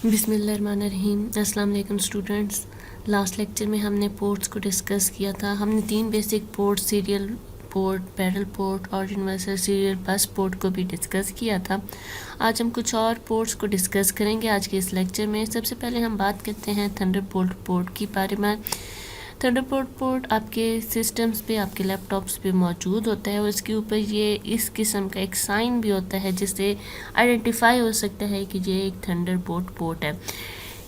बिस्मिल्लाहिर्रहमानिर्रहीम। अस्सलाम वालेकुम स्टूडेंट्स। लास्ट लेक्चर में हमने पोर्ट्स को डिस्कस किया था। हमने 3 basic port, serial port, parallel port और यूनिवर्सल सीरियल बस पोर्ट को भी डिस्कस किया था। आज हम कुछ और पोर्ट्स को डिस्कस करेंगे आज के इस लेक्चर में। सबसे पहले हम बात करते हैं थंडरबोल्ट पोर्ट की बारे में। थंडरबोल्ट पोर्ट आपके सिस्टम्स पे, आपके लैपटॉप्स पे मौजूद होता है और इसके ऊपर ये इस किस्म का एक साइन भी होता है जिससे आइडेंटिफाई हो सकता है कि ये एक थंडरबोल्ट पोर्ट है।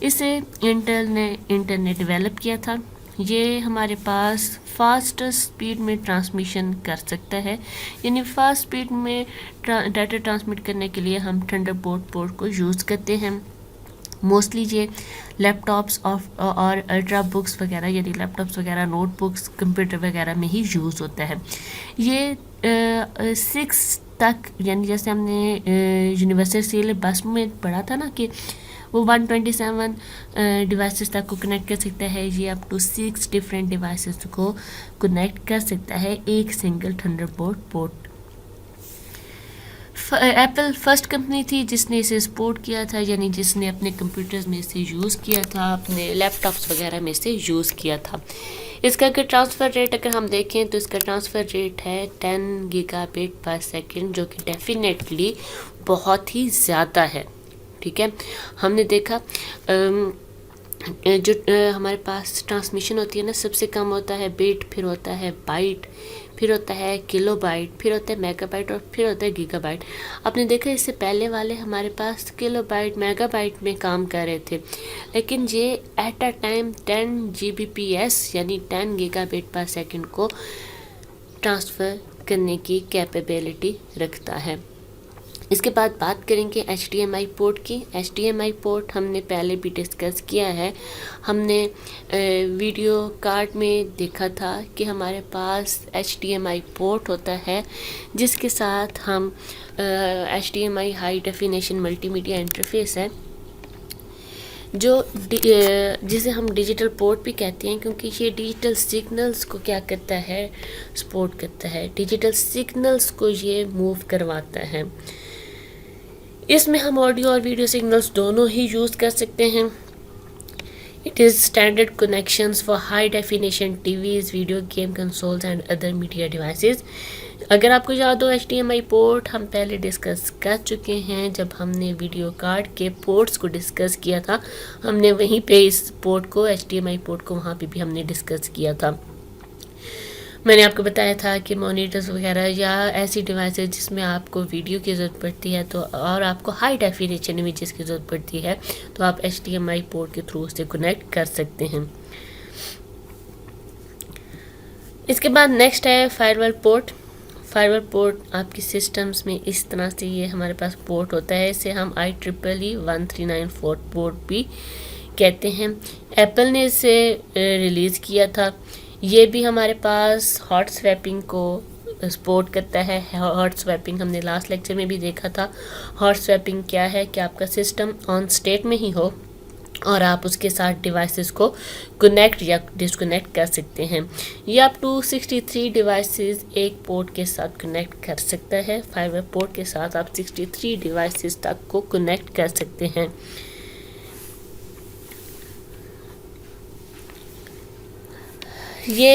इसे इंटेल ने डेवलप किया था। ये हमारे पास फास्ट स्पीड में ट्रांसमिशन कर सकता है, यानी फास्ट स्पीड में डाटा ट्रांसमिट करने के लिए हम थंडरबोल्ट पोर्ट को यूज़ करते हैं। मोस्टली ये लैपटॉप्स और अल्ट्रा बुक्स वगैरह, यानी लैपटॉप्स वगैरह, नोटबुक्स, कंप्यूटर वगैरह में ही यूज़ होता है। ये 6 तक, यानी जैसे हमने यूनिवर्सल सीरियल बस में पढ़ा था ना कि वो 127 डिवाइसेस तक को कनेक्ट कर सकता है। ये अप टू 6 डिफरेंट डिवाइसेस को कनेक्ट कर सकता है एक single Thunderbolt port. Apple first company थी जिसने इसे सपोर्ट किया था, यानी जिसने अपने कंप्यूटर्स में इसे यूज़ किया था, अपने लैपटॉप्स वगैरह में इसे यूज़ किया था। इसका अगर ट्रांसफ़र रेट अगर हम देखें तो इसका ट्रांसफ़र रेट है 10 गीगाबिट पर सेकंड, जो कि डेफिनेटली बहुत ही ज़्यादा है। ठीक है, हमने देखा जो हमारे पास ट्रांसमिशन होती है ना, सबसे कम होता है बिट, फिर होता है बाइट, फिर होता है किलोबाइट, फिर होता है मेगाबाइट और फिर होता है गीगाबाइट। आपने देखा इससे पहले वाले हमारे पास किलोबाइट मेगाबाइट में काम कर रहे थे, लेकिन ये एट अ टाइम 10 Gbps यानी 10 गीगाबिट पर सेकंड को ट्रांसफ़र करने की कैपेबिलिटी रखता है। इसके बाद बात करेंगे HDMI पोर्ट की। HDMI पोर्ट हमने पहले भी डिस्कस किया है। हमने वीडियो कार्ड में देखा था कि हमारे पास HDMI पोर्ट होता है जिसके साथ हम HDMI high definition multimedia interface है जो जिसे हम डिजिटल पोर्ट भी कहते हैं, क्योंकि ये डिजिटल सिग्नल्स को क्या करता है, सपोर्ट करता है। डिजिटल सिग्नल्स को ये मूव करवाता है। इसमें हम ऑडियो और वीडियो सिग्नल्स दोनों ही यूज़ कर सकते हैं। It is standard connections for high definition TVs, video game consoles and other media devices. अगर आपको याद हो, HDMI पोर्ट हम पहले डिस्कस कर चुके हैं जब हमने वीडियो कार्ड के पोर्ट्स को डिस्कस किया था। हमने वहीं पे इस पोर्ट को, HDMI पोर्ट को, वहाँ पे भी हमने डिस्कस किया था। मैंने आपको बताया था कि मॉनिटर्स वगैरह या ऐसी डिवाइसेस जिसमें आपको वीडियो की ज़रूरत पड़ती है तो और आपको हाई डेफिनेशन इमेजेस की ज़रूरत पड़ती है तो आप HDMI पोर्ट के थ्रू उससे कनेक्ट कर सकते हैं। इसके बाद नेक्स्ट है फायरवॉल पोर्ट। फायरवॉल पोर्ट आपकी सिस्टम्स में इस तरह से ये हमारे पास पोर्ट होता है। इसे हम IEEE 1394 पोर्ट भी कहते हैं। एप्पल ने इसे रिलीज़ किया था। ये भी हमारे पास हॉट स्वैपिंग को सपोर्ट करता है। हॉट स्वैपिंग हमने लास्ट लेक्चर में भी देखा था। हॉट स्वैपिंग क्या है कि आपका सिस्टम ऑन स्टेट में ही हो और आप उसके साथ डिवाइसेस को कनेक्ट या डिस्कनेक्ट कर सकते हैं। ये अप टू 63 डिवाइसेस एक पोर्ट के साथ कनेक्ट कर सकता है। फायरवॉल पोर्ट के साथ आप 63 डिवाइसेस तक को कनेक्ट कर सकते हैं। ये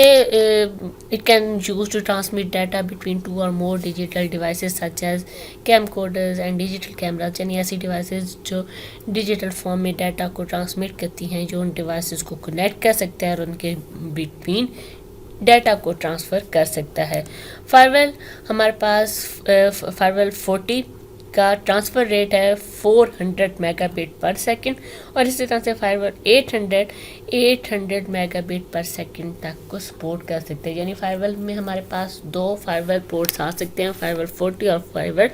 it can use to transmit data between 2 or more digital devices such as camcorders and digital cameras, यानी ऐसी डिवाइसेस जो डिजिटल फॉर्म में डाटा को ट्रांसमिट करती हैं, जो उन डिवाइसेस को कनेक्ट कर सकता है और उनके बिटवीन डाटा को ट्रांसफ़र कर सकता है। फायरवॉल हमारे पास फायरवॉल 40 का ट्रांसफ़र रेट है 400 मेगाबिट पर सेकंड और इसी तरह से फायरवॉल 800 मेगाबिट पर सेकंड तक को सपोर्ट कर सकते हैं। यानी फायरवॉल में हमारे पास 2 फायरवॉल पोर्ट्स आ सकते हैं, फायरवॉल 40 और फायरवॉल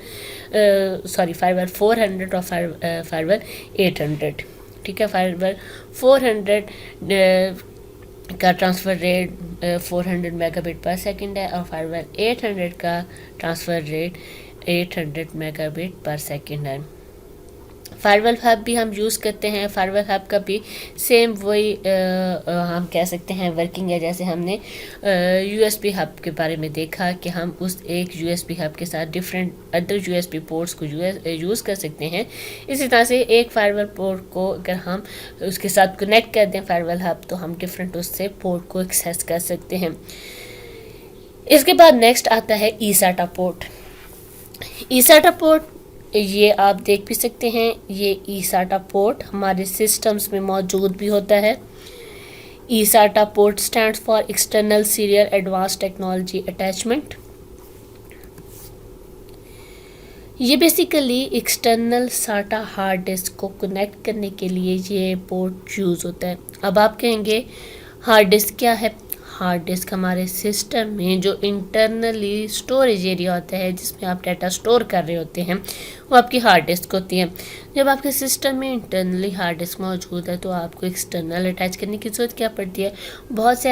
400 और फायरवॉल 800। ठीक है, फायरवॉल 400 का ट्रांसफ़र रेट 400 मेगाबिट पर सेकंड है और फायरवॉल 800 का ट्रांसफ़र रेट 800 मेगाबिट पर सेकंड है। फायरवॉल हब भी हम यूज़ करते हैं। फायरवॉल हब का भी सेम वही हम कह सकते हैं वर्किंग है, जैसे हमने यूएसबी हब के बारे में देखा कि हम उस एक यूएसबी हब के साथ डिफरेंट अदर यूएसबी पोर्ट्स को यूज़ कर सकते हैं। इसी तरह से एक फायरवॉल पोर्ट को अगर हम उसके साथ कनेक्ट कर दें फायरवॉल हब, तो हम डिफरेंट उससे पोर्ट को एक्सेस कर सकते हैं। इसके बाद नेक्स्ट आता है ईसाटा पोर्ट। ईसाटा पोर्ट ये आप देख भी सकते हैं, ये ईसाटा पोर्ट हमारे सिस्टम्स में मौजूद भी होता है। ESATA port stands for external serial advance technology attachment. ये basically external SATA hard disk को कनेक्ट करने के लिए ये पोर्ट यूज़ होता है। अब आप कहेंगे हार्ड डिस्क क्या है? हार्ड डिस्क हमारे सिस्टम में जो इंटरनली स्टोरेज एरिया होता है, जिसमें आप डाटा स्टोर कर रहे होते हैं, वो आपकी हार्ड डिस्क होती है। जब आपके सिस्टम में इंटरनली हार्ड डिस्क मौजूद है, तो आपको एक्सटर्नल अटैच करने की ज़रूरत क्या पड़ती है? बहुत से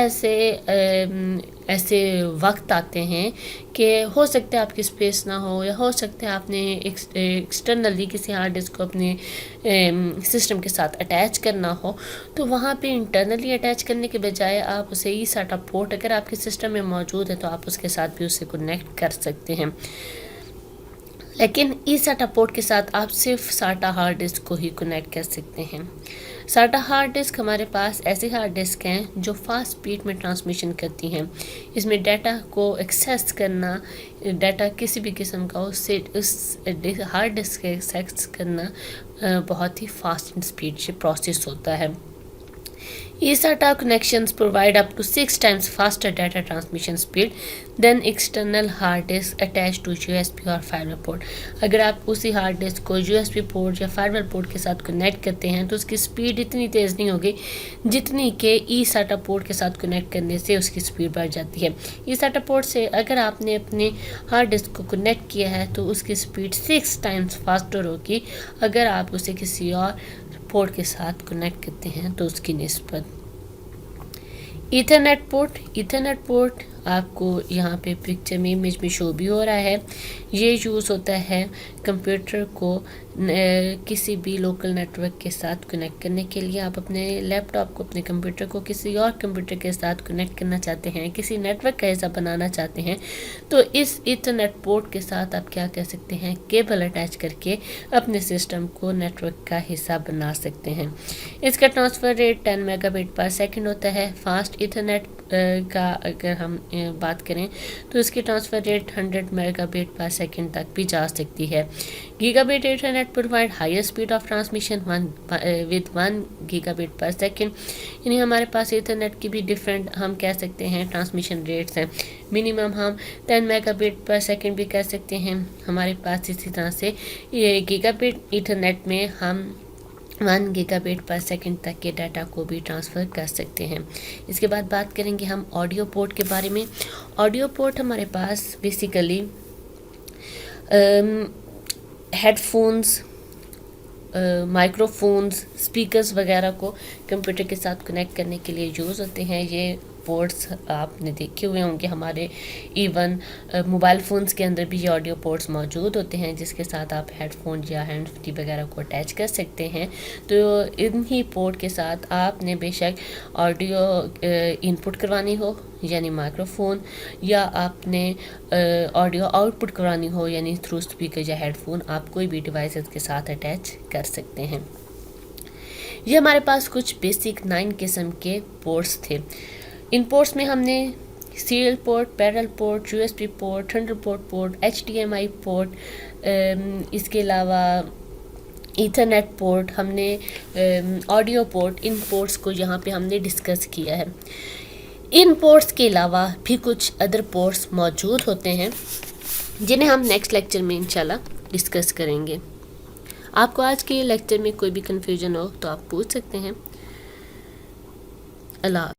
ऐसे वक्त आते हैं कि हो सकता है आपकी स्पेस ना हो, या हो सकता है आपने एक्सटर्नली किसी हार्ड डिस्क को अपने सिस्टम के साथ अटैच करना हो, तो वहाँ पे इंटरनली अटैच करने के बजाय आप उसे ईसाटा पोर्ट अगर आपके सिस्टम में मौजूद है, तो आप उसके साथ भी उसे कनेक्ट कर सकते हैं। लेकिन ईसाटा पोर्ट के साथ आप सिर्फ साटा हार्ड डिस्क को ही कनेक्ट कर सकते हैं। साटा हार्ड डिस्क हमारे पास ऐसे हार्ड डिस्क हैं जो फास्ट स्पीड में ट्रांसमिशन करती हैं। इसमें डाटा को एक्सेस करना, डाटा किसी भी किस्म का उससे उस हार्ड डिस्क के एक्सेस करना बहुत ही फास्ट स्पीड से प्रोसेस होता है। eSATA connections provide up to 6 times faster data transmission speed than external hard disk attached to USB और firewall port। अगर आप उसी हार्ड डिस्क को USB पोर्ट या firewall पोर्ट के साथ कनेक्ट करते हैं, तो उसकी स्पीड इतनी तेज़ नहीं होगी जितनी कि eSATA पोर्ट के साथ कनेक्ट करने से उसकी स्पीड बढ़ जाती है। eSATA पोर्ट से अगर आपने अपने हार्ड डिस्क को कनेक्ट किया है, तो उसकी स्पीड 6 टाइम्स फास्टर होगी अगर आप उसे किसी और पोर्ट के साथ कनेक्ट करते हैं तो उसकी निस्बत। ईथरनेट पोर्ट आपको यहाँ पे पिक्चर में इमेज में शो भी हो रहा है। ये यूज़ होता है कंप्यूटर को किसी भी लोकल नेटवर्क के साथ कनेक्ट करने के लिए। आप अपने लैपटॉप को, अपने कंप्यूटर को किसी और कंप्यूटर के साथ कनेक्ट करना चाहते हैं, किसी नेटवर्क का हिस्सा बनाना चाहते हैं, तो इस ईथरनेट पोर्ट के साथ आप क्या कर सकते हैं, केबल अटैच करके अपने सिस्टम को नेटवर्क का हिस्सा बना सकते हैं। इसका transfer rate 10 megabit per second होता है। फास्ट ईथरनेट का अगर हम बात करें तो इसकी transfer rate 100 megabit per second तक भी जा सकती है। Gigabit internet provide higher speed of transmission with 1 gigabit per second. यानी हमारे पास इंटरनेट की भी डिफरेंट हम कह सकते हैं ट्रांसमिशन रेट्स हैं। मिनिमम हम 10 मेगाबिट पर सेकेंड भी कह सकते हैं हमारे पास। इसी तरह से ये गीगाबिट इंटरनेट में हम 1 गीगाबिट पर सेकेंड तक के डाटा को भी ट्रांसफ़र कर सकते हैं। इसके बाद बात करेंगे हम ऑडियो पोर्ट के बारे में। ऑडियो पोर्ट हमारे पास बेसिकली हेडफोन्स, माइक्रोफोन्स, स्पीकर्स वगैरह को कंप्यूटर के साथ कनेक्ट करने के लिए यूज़ होते हैं। ये पोर्ट्स आपने देखे हुए होंगे, हमारे इवन मोबाइल फ़ोन्स के अंदर भी ये ऑडियो पोर्ट्स मौजूद होते हैं, जिसके साथ आप हेडफोन या हैंड फ्री वगैरह को अटैच कर सकते हैं। तो इन्हीं पोर्ट के साथ आपने बेशक ऑडियो इनपुट करवानी हो यानी माइक्रोफोन, या आपने ऑडियो आउटपुट करवानी हो यानी थ्रू स्पीकर या हेडफोन, आप कोई भी डिवाइसेस के साथ अटैच कर सकते हैं। ये हमारे पास कुछ बेसिक 9 किस्म के पोर्ट्स थे। इन पोर्ट्स में हमने serial port, parallel port, USB port, Thunderbolt port, HDMI port, इसके अलावा ईथरनेट पोर्ट, हमने ऑडियो पोर्ट, इन पोर्ट्स को यहाँ पे हमने डिस्कस किया है। इन पोर्ट्स के अलावा भी कुछ अदर पोर्ट्स मौजूद होते हैं जिन्हें हम नेक्स्ट लेक्चर में इंशाल्लाह डिस्कस करेंगे। आपको आज के लेक्चर में कोई भी कन्फ्यूजन हो तो आप पूछ सकते हैं। अल्लाह।